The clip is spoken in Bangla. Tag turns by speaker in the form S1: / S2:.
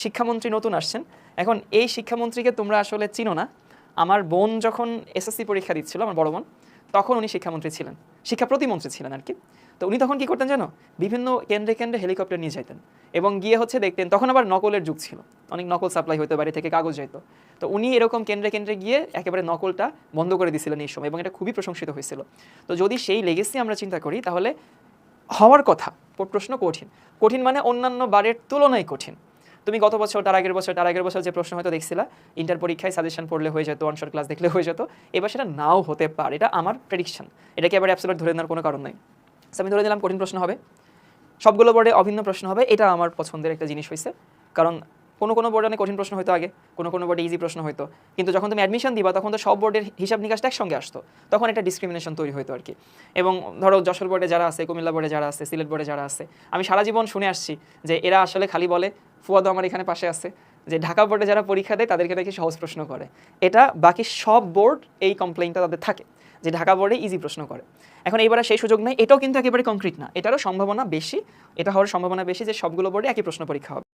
S1: শিক্ষামন্ত্রী নতুন আসছেন। এখন এই শিক্ষামন্ত্রীকে তোমরা আসলে চিনো না। আমার বোন যখন এসএসসি পরীক্ষা দিচ্ছিল, আমার বড় বোন, তখন উনি শিক্ষামন্ত্রী ছিলেন, শিক্ষা প্রতিমন্ত্রী ছিলেন আর কি। তো উনি তখন কি করতেন জানো, বিভিন্ন কেন্দ্রে কেন্দ্রে হেলিকপ্টার নিয়ে যাইতেন এবং গিয়ে হচ্ছে দেখতেন, তখন আবার নকলের যুগ ছিল, অনেক নকল সাপ্লাই হতো, বাড়ি থেকে কাগজ যেত। তো উনি এরকম কেন্দ্রে কেন্দ্রে গিয়ে একেবারে নকলটা বন্ধ করে দিয়েছিলেন এই সময়, এবং এটা খুবই প্রশংসিত হয়েছিল। তো যদি সেই লেগেসি আমরা চিন্তা করি, তাহলে হওয়ার কথা প্রশ্ন কঠিন, কঠিন মানে অন্যান্য বারের তুলনায় কঠিন। তুমি গত বছর, তার আগের বছর যে প্রশ্ন হয়তো দেখছিলা, ইন্টার পরীক্ষায় সাজেশন পড়লে হয়ে যেত, অনশর ক্লাস দেখলে হয়ে যেত, এবার সেটা নাও হতে পারে। এটা আমার প্রেডিকশন, এটাকে এবার অ্যাবসলিউট ধরে নেওয়ার কোনো কারণ নাই। আমি ধরে নিলাম কঠিন প্রশ্ন হবে, সবগুলো বোর্ডে অভিন্ন প্রশ্ন হবে। এটা আমার পছন্দের একটা জিনিস হয়েছে, কারণ কোনো বোর্ডে অনেক কঠিন প্রশ্ন হয়তো আগে, কোনো বোর্ডে ইজি প্রশ্ন হয়তো, কিন্তু যখন তুমি অ্যাডমিশন দিবা তখন তো সব বোর্ডের হিসাব নিকাশটা একসঙ্গে আসতো, তখন একটা ডিসক্রিমিনেশন তৈরি হতো আর কি। এবং ধরো যশোর বোর্ডে যারা আছে, কুমিল্লা বোর্ডে যারা আছে, সিলেট বোর্ডে যারা আছে, আমি সারা জীবন শুনে আসছি যে এরা আসলে খালি বলে, ফুয়াদও আমার এখানে পাশে আছে, যে ঢাকা বোর্ডে যারা পরীক্ষা দেয় তাদেরকে নাকি সহজ প্রশ্ন করে। এটা বাকি সব বোর্ড এই কমপ্লেইনটা তাদের থাকে যে ঢাকা বোর্ডে ইজি প্রশ্ন করে। এখন এইবারে সেই সুযোগ নেই, এটাও কিন্তু একেবারে কংক্রিট না, এটারও সম্ভাবনা বেশি, এটা হওয়ার সম্ভাবনা বেশি যে সবগুলো বোর্ডে একই প্রশ্ন পরীক্ষা হবে।